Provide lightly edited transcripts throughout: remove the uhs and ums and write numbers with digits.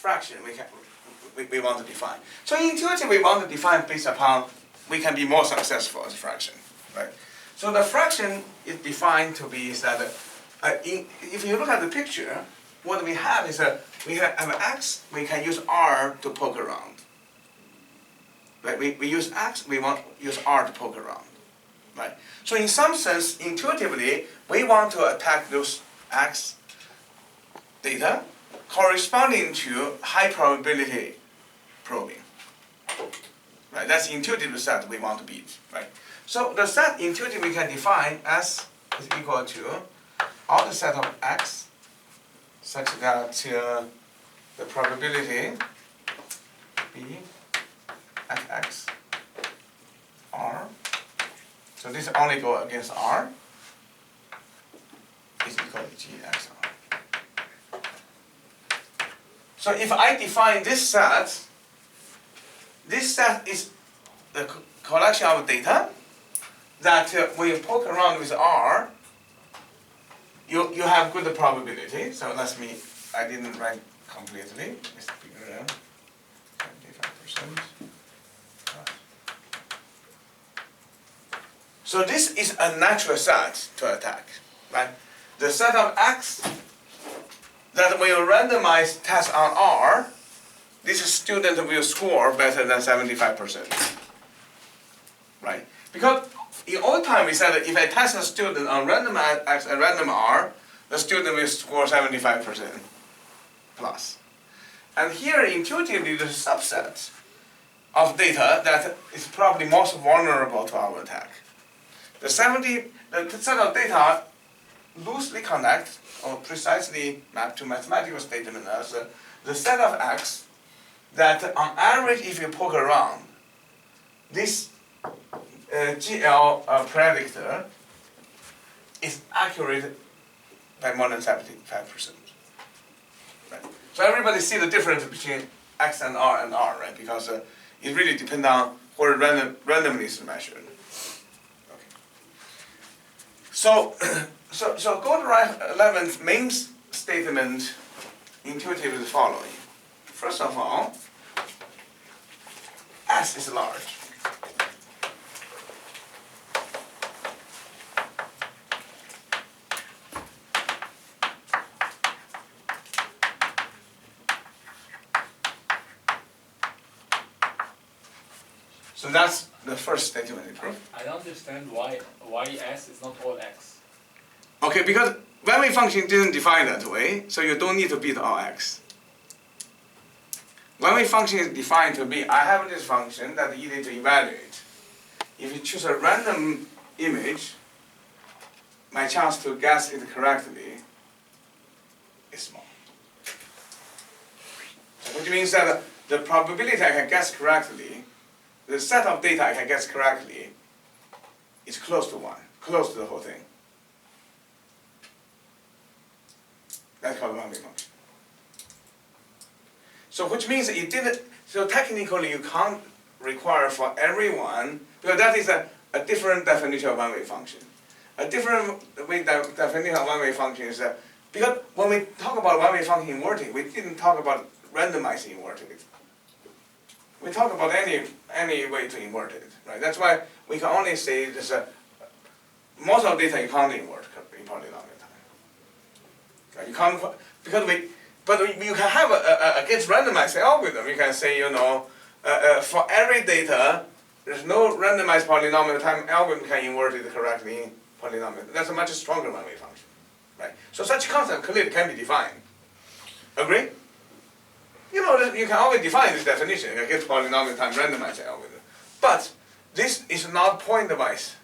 fraction we want to define. So intuitively, we want to define based upon we can be more successful as a fraction, right? So the fraction is defined to be is that if you look at the picture, what we have is we have x, we can use r to poke around. Right? We use x, we want to use r to poke around. Right? So in some sense, intuitively, we want to attack those x data corresponding to high probability probing. Right? That's the intuitive set we want to beat. Right? So the set intuitively we can define as is equal to all the set of x such that the probability be fx r. So this only go against r is equal to gxr. So if I define this set is the collection of data that when you poke around with r, you have good probability. So that's me. I didn't write completely. Let's figure it out. 75%. So this is a natural set to attack, right? The set of x that when you randomize test on R, this student will score better than 75%, right? Because in old time we said that if I test a student on random x and random R, the student will score 75% plus. And here intuitively there's a subset of data that is probably most vulnerable to our attack. The set of data loosely connect or precisely map to mathematical statement as the set of x that on average if you poke around, this GL predictor is accurate by more than 75%. Right? So everybody see the difference between x and R, right? Because it really depends on where randomness is measured. Okay. So Goldreich 11's main statement intuitively is the following. First of all, S is large. So that's the first statement in proof. I don't understand why S is not all X. Okay, because one-way function didn't define that way, so you don't need to beat all x. One-way function is defined to be, I have this function that you need to evaluate. If you choose a random image, my chance to guess it correctly is small. Which means that the probability I can guess correctly, the set of data I can guess correctly, is close to 1, close to the whole thing. That's called one-way function. So which means it didn't, so technically you can't require for everyone, because that is a different definition of one-way function. A different definition of one-way function is that, because when we talk about one-way function inverting, we didn't talk about randomizing inverting it. We talk about any way to invert it, right? That's why we can only say this, most of the data you can't invert in polynomial time. Okay? You can't, but you can have against randomized algorithm, you can say, for every data, there's no randomized polynomial time algorithm can invert it correctly in polynomial. That's a much stronger one-way function, right? So such concept clearly can be defined. Agree? You can always define this definition against polynomial time randomized algorithm. But this is not pointwise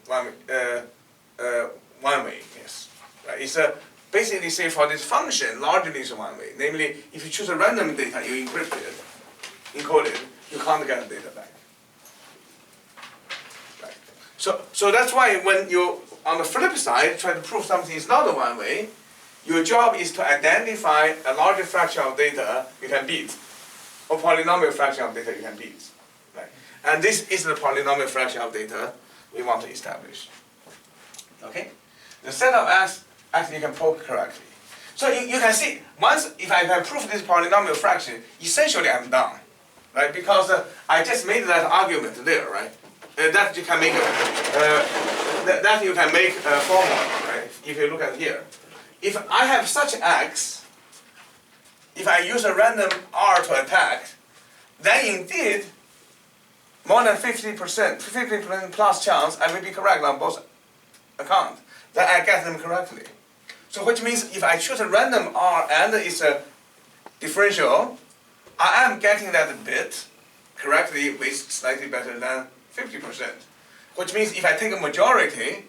one-way, yes. Right? It's basically say for this function, largely is one way. Namely, if you choose a random data, you encrypt it, encode it, you can't get the data back. Right. So that's why when you, on the flip side, try to prove something is not a one way, your job is to identify a larger fraction of data you can beat, or polynomial fraction of data you can beat. Right? And this is the polynomial fraction of data we want to establish. Okay? The set of S actually you can poke correctly. So you can see, once if I can prove this polynomial fraction, essentially I'm done, right? Because I just made that argument there, right? That you can make that you can make a formula, right? If you look at here, if I have such x, if I use a random r to attack, then indeed more than 50% plus chance I will be correct on both accounts. Then I get them correctly. So which means if I choose a random r and it's a differential, I am getting that bit correctly with slightly better than 50%. Which means if I take a majority,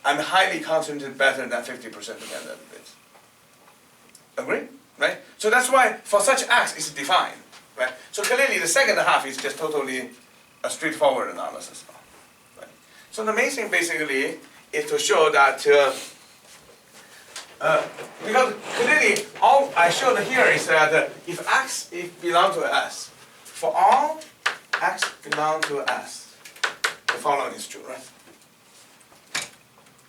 I'm highly confident better than 50% to get that bit. Agree? Right? So that's why for such x it's defined. Right? So clearly the second half is just totally a straightforward analysis. Right? So the main thing basically is to show that because clearly all I showed here is that if x belongs to S, for all x belong to S, the following is true, right?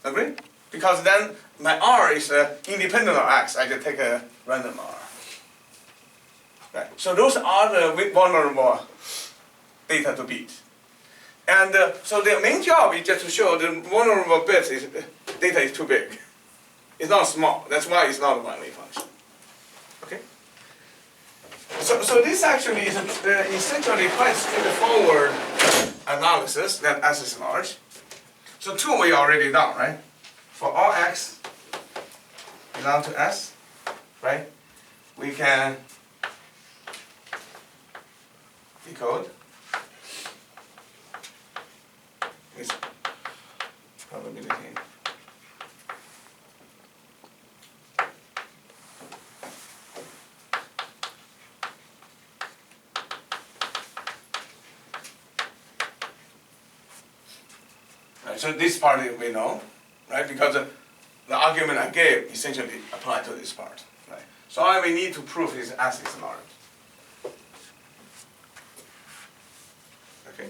Agree? Because then my R is independent of x, I just take a random R. Right. So those are the vulnerable data to beat. And so the main job is just to show the vulnerable bits is data is too big. It's not small. That's why it's not a one-way function. Okay. So this actually is essentially quite straightforward analysis that S is large. So 2 we already done, right? For all x belong to S, right? We can decode with probability. Right, so this part we know, right? Because the argument I gave essentially applied to this part, right? So all we need to prove is S is large. Okay.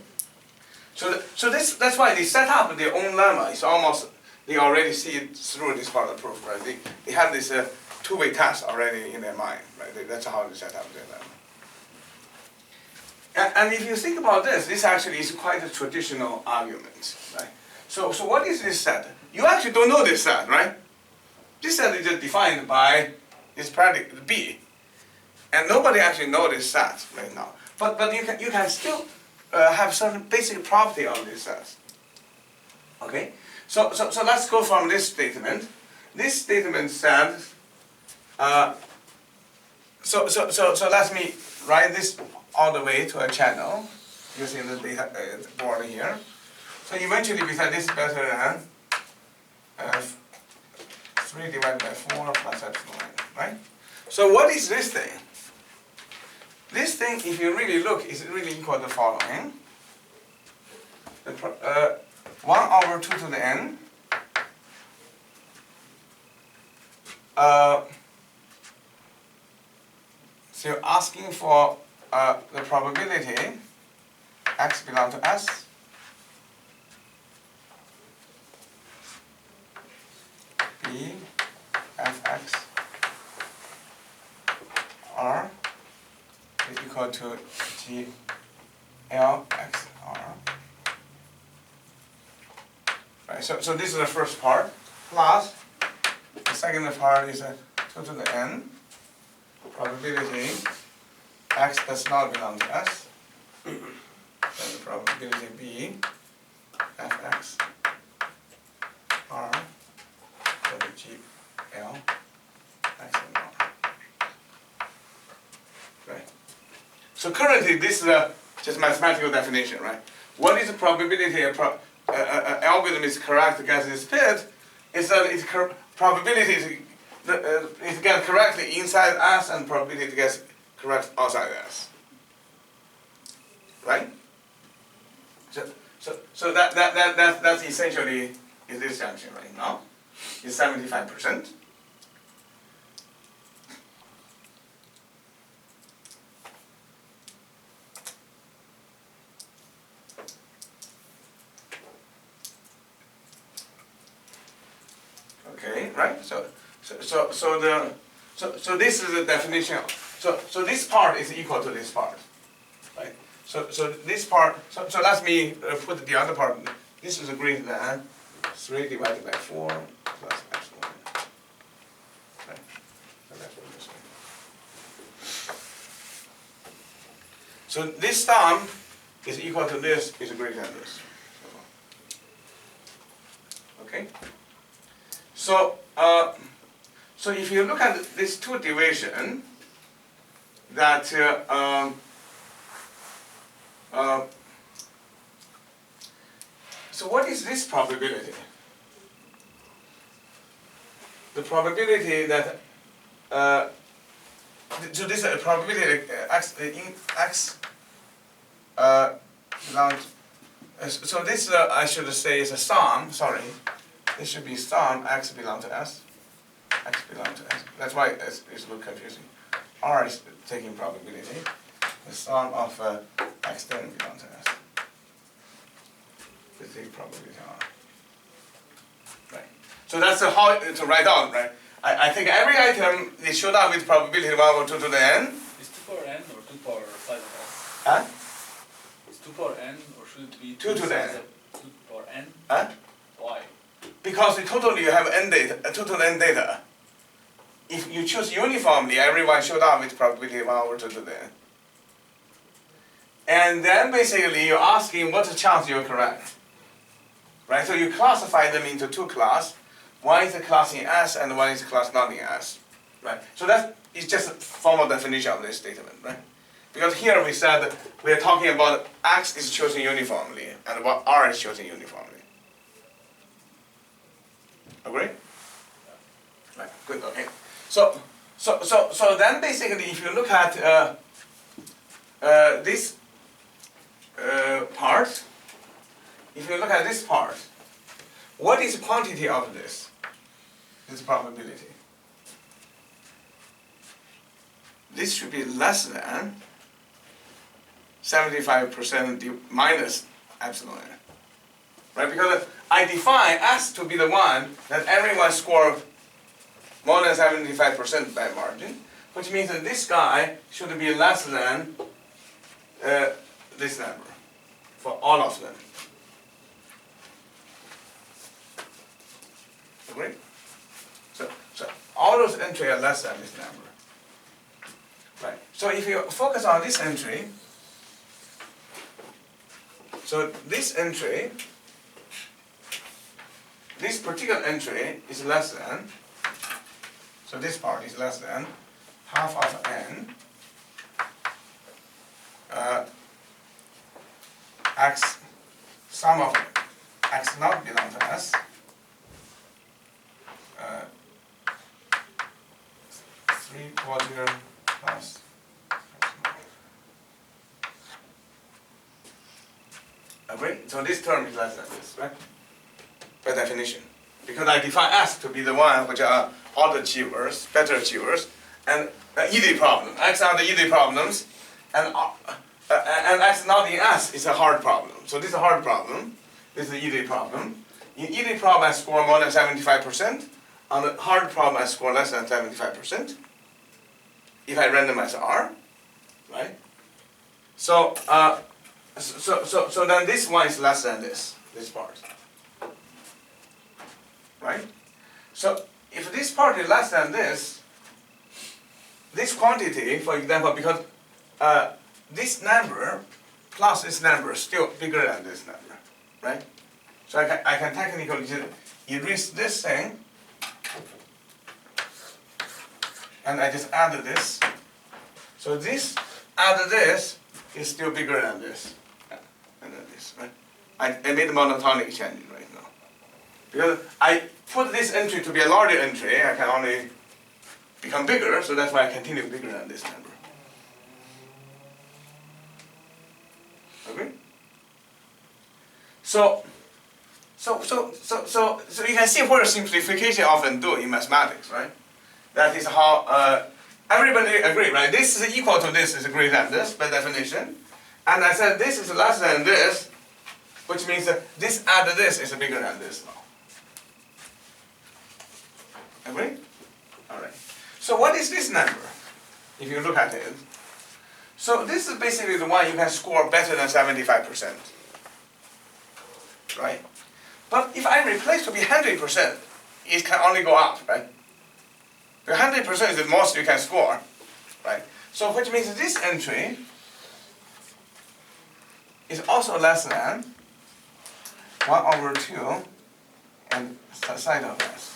So that's why they set up their own lemma. It's almost they already see it through this part of the proof, right? They have this two-way test already in their mind, right? That's how they set up their lemma. And if you think about this, this actually is quite a traditional argument, right? So what is this set? You actually don't know this set, right? This set is just defined by this predicate B, and nobody actually knows this set right now. But you can still have certain basic property of this set. Okay, so let's go from this statement. This statement says, so let me write this all the way to a channel using the data board here. So eventually we said this is better than 3 divided by 4 plus epsilon, right? So what is this thing? This thing, if you really look, is really equal to the following. 1 over 2 to the n. So you're asking for the probability x belongs to S. B fx r is equal to G L x r. Right, so this is the first part, plus the second part is 2 to the n, probability x does not belong to S, then the probability B fx r to the G L x and r. Right. So currently this is just mathematical definition, right? What is the probability algorithm is correct to get this fit? Is that its probability is get correctly inside S and probability to get correct outside S. Right? So that's essentially is this junction right now. Is 75%. Okay, right? So So this is the definition. So this part is equal to this part, right? So this part. So let me put the other part. This is greater than 3 divided by 4 plus epsilon. Right. So that's what this is. So this sum is equal to this is greater than this. Okay. So if you look at this two division, that so what is this probability? The probability that so this is a probability x belongs. So this I should say is a sum. Sorry, this should be sum x belong to s. X belong to s. That's why it's a little confusing. R is taking probability. The sum of x then belong to s. The take probability R. Right. So that's how to write down, right? I think every item is showed up with probability 1 over 2 to the n. Is 2 power n or 2 power size of s? Huh? Is 2 power n or should it be 2 to the n. 2 power n? Huh? Why? Because in total you have n data, total n data. If you choose uniformly, everyone showed up with probability 1 over 2 to the n. And then basically you're asking what's the chance you're correct. Right? So you classify them into two classes. One is a class in S and one is a class not in S. Right? So that is just a formal definition of this statement, right? Because here we said we are talking about X is chosen uniformly and what R is chosen uniformly. Agree? Right, good, okay. So then basically if you look at this part, if you look at this part, what is the quantity of this? This probability. This should be less than 75% minus epsilon n. Right? Because I define S to be the one that everyone scored more than 75% by margin, which means that this guy should be less than this number for all of them. Agree? So all those entries are less than this number. Right. So if you focus on this entry, so this entry, this particular entry is less than, so this part is less than half of n x sum of x not belong to S 3/4 plus. Agree? So this term is less than this, right? By definition. Because I define S to be the one which are odd achievers, better achievers, and easy problem. X are the easy problems, and X not in S is a hard problem. So this is a hard problem. This is an easy problem. In easy problem, I score more than 75%. On the hard problem, I score less than 75%. If I randomize R, right? So then this one is less than this part, right? So if this part is less than this quantity, for example, because this number plus this number is still bigger than this number, right? So I can technically just erase this thing, and I just add this. So this add this is still bigger than this, and then this, right? I made a monotonic change right now. Because I put this entry to be a larger entry, I can only become bigger, so that's why I continue bigger than this number. Okay? So you can see what simplification often do in mathematics, right? That is how everybody agree, right? This is equal to this is greater than this by definition. And I said this is less than this, which means that this add this is bigger than this now. Agree? So what is this number? If you look at it. So this is basically the one you can score better than 75%. Right? But if I replace to be 100%, it can only go up, right? The 100% is the most you can score, right? So which means this entry is also less than 1/2 and side of s.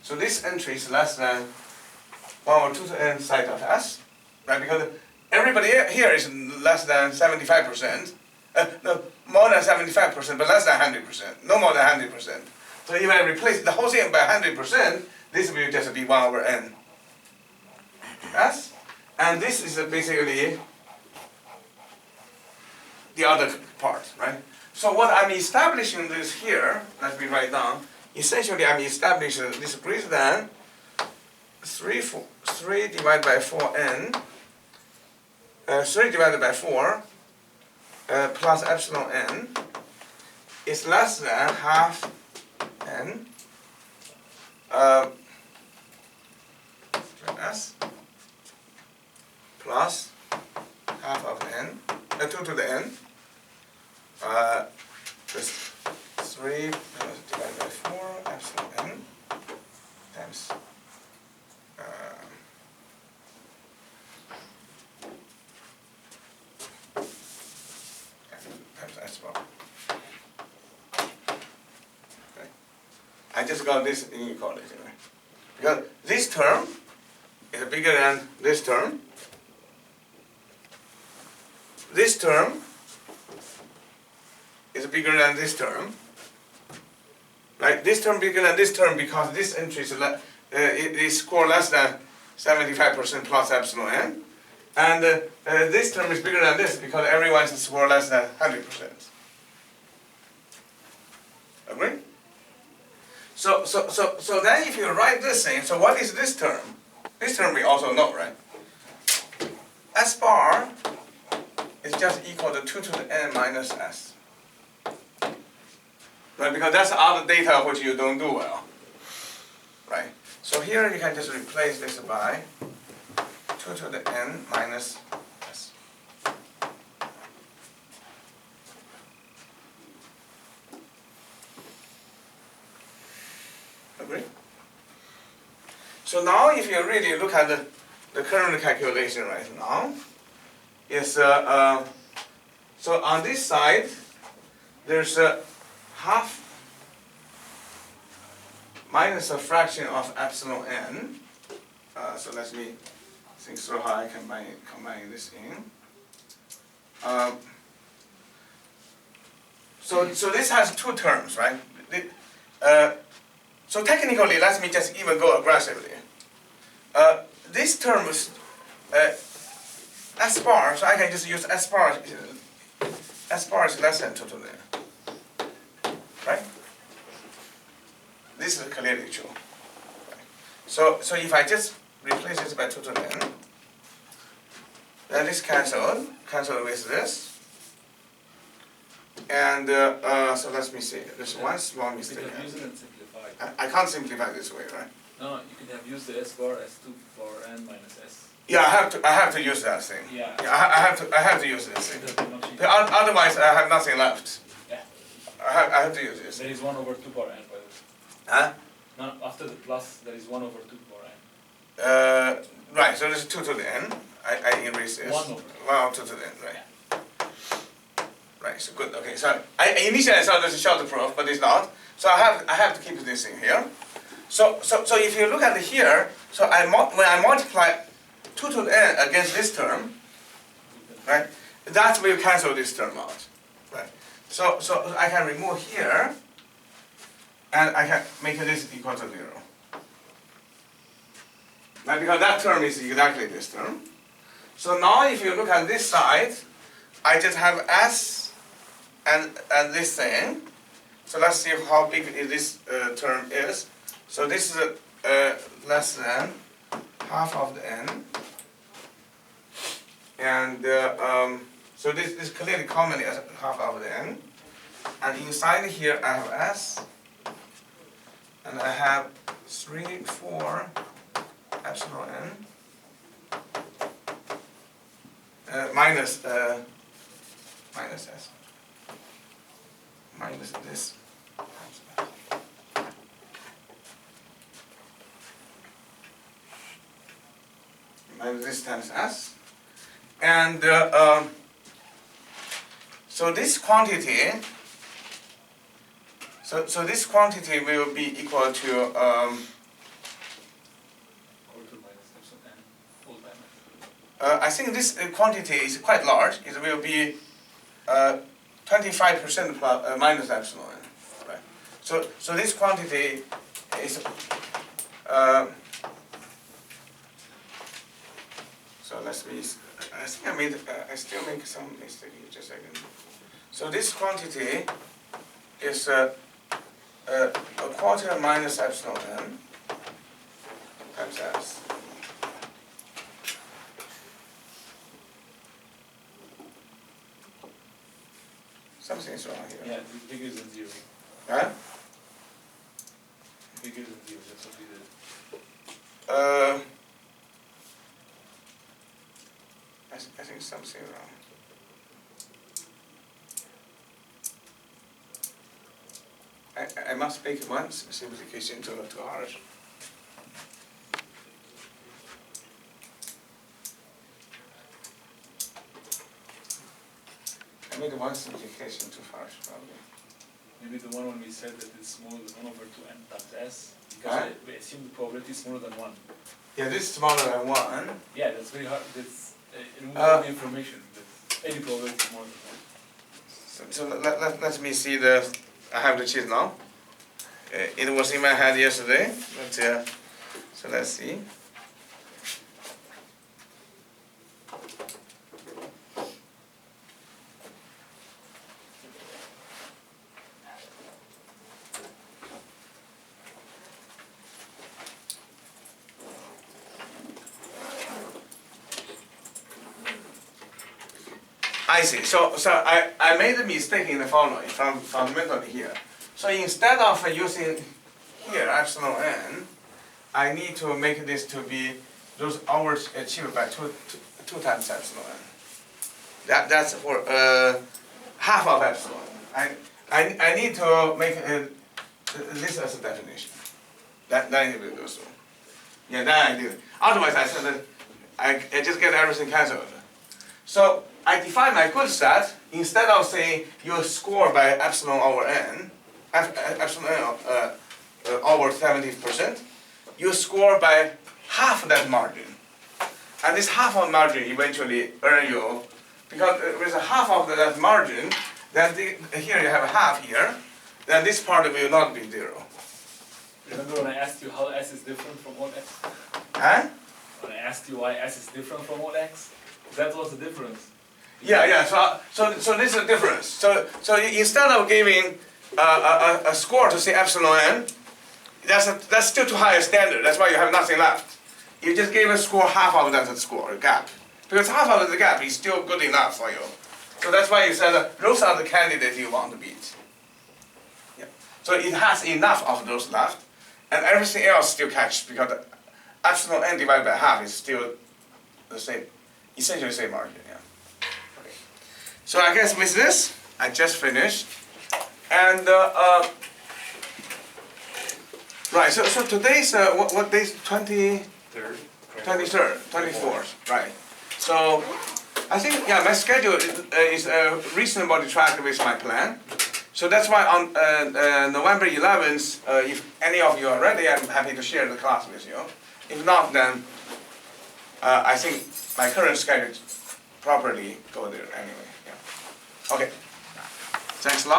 So this entry is less than 1/2 to n side of s, right? Because everybody here is less than 75%. No, more than 75%, but less than 100%. No more than 100%. So if I replace the whole thing by 100%, this will just be 1/n. Yes? And this is basically the other part, right? So what I'm establishing this here, let me write down. Essentially, I'm establishing this greater than 3 divided by 4n, 3 divided by 4 plus epsilon n is less than half n s plus half of n, 2 to the n, just 3 divided by 4 epsilon n times s bar. Okay. I just got this inequality, right? Because this term is bigger than this term. This term is bigger than this term. Right? This term bigger than this term because this entry is score less than 75% plus epsilon n. And this term is bigger than this because everyone is score less than 100%. Agree? So then if you write this thing, so what is this term? This term we also know, right? S bar is just equal to 2 to the n minus s. Right? Because that's other data which you don't do well. Right? So here you can just replace this by 2 to the n minus s. Agree? So now if you really look at the current calculation right now, is so on this side there's a half minus a fraction of epsilon n. So let me think through how I can combine this in. So this has two terms, right? So technically, let me just even go aggressively. This term is S bar, so I can just use S bar. S bar is less than 2 to the n, right? This is clearly true. Right? So if I just replace this by 2 to the n, then this cancelled with this. And so let me see. There's one small mistake. You could have used it and simplified. I can't simplify this way, right? No, you could have used the S bar as 2 power n minus s. Yeah, I have to use that thing. Yeah. I have to use this thing. It would be much easier. But otherwise, I have nothing left. Yeah. I have to use this. There is 1 over 2 power n, by the way. Huh? No, after the plus, there is 1 over 2 power n. Right. So there's 2 to the n. I erase this. 1 over. Well, 2 to the n. Right. Right. So good. Okay. So initially I thought this is short proof, but it's not. So I have to keep this thing here. So if you look at it here, so when I multiply 2 to the n against this term, right, that will cancel this term out, right? So I can remove here, and I can make this equal to 0, right? Because that term is exactly this term. So now if you look at this side, I just have s and this thing. So let's see how big this term is. So this is less than half of the n. And so this is clearly commonly as half of the n. And inside here I have s, and I have 3, 4, epsilon n, minus s, minus this, minus this times s, and so this quantity, so this quantity will be equal to I think this quantity is quite large. It will be 25% plus minus epsilon n. Right. So this quantity is so let's be. I think I made. I still make some mistake. Just a second. So this quantity is a quarter minus epsilon n times s. Something's wrong here. Yeah, it's bigger than 0. Huh? Bigger than 0, that's what we did. I think something wrong. I must make one simplification to ours. I made one simplification too far, probably. Maybe the one when we said that it's smaller than 1 over 2n times s, because we assume the probability is smaller than 1. Yeah, this is smaller than 1. Yeah, that's very hard. That's the information. That any probability is smaller than 1. So let me see the. I have the cheat now. It was in my head yesterday, but so let's see. I see. So I made a mistake in the following, fundamentally here. So instead of using here epsilon n, I need to make this to be those hours achieved by two times epsilon n. That's for half of epsilon. I need to make this as a definition. Then it will go through. Yeah, then I did it. Otherwise, I said that I just get everything cancelled. So I define my good set, instead of saying you score by epsilon over n, epsilon n over 70%, you score by half that margin. And this half of margin eventually earn you, because with a half of that margin, then here you have a half here, then this part will not be 0. Remember when I asked you how s is different from what x? Huh? When I asked you why s is different from what x? That was the difference. Yeah. So this is the difference. So instead of giving a score to say epsilon n, that's still too high a standard. That's why you have nothing left. You just gave a score half of that score gap, because half of the gap is still good enough for you. So that's why you said those are the candidates you want to beat. Yeah. So it has enough of those left, and everything else still catch, because epsilon n divided by half is still the same, essentially the same margin. Yeah. Okay. So I guess with this, I just finished, and right. So today's what day is 23rd, 24th, right? So I think my schedule is reasonably tracked with my plan. So that's why on November 11th, if any of you are ready, I'm happy to share the class with you. If not, then I think my current schedule properly go there anyway. Yeah. Okay. Thanks a lot.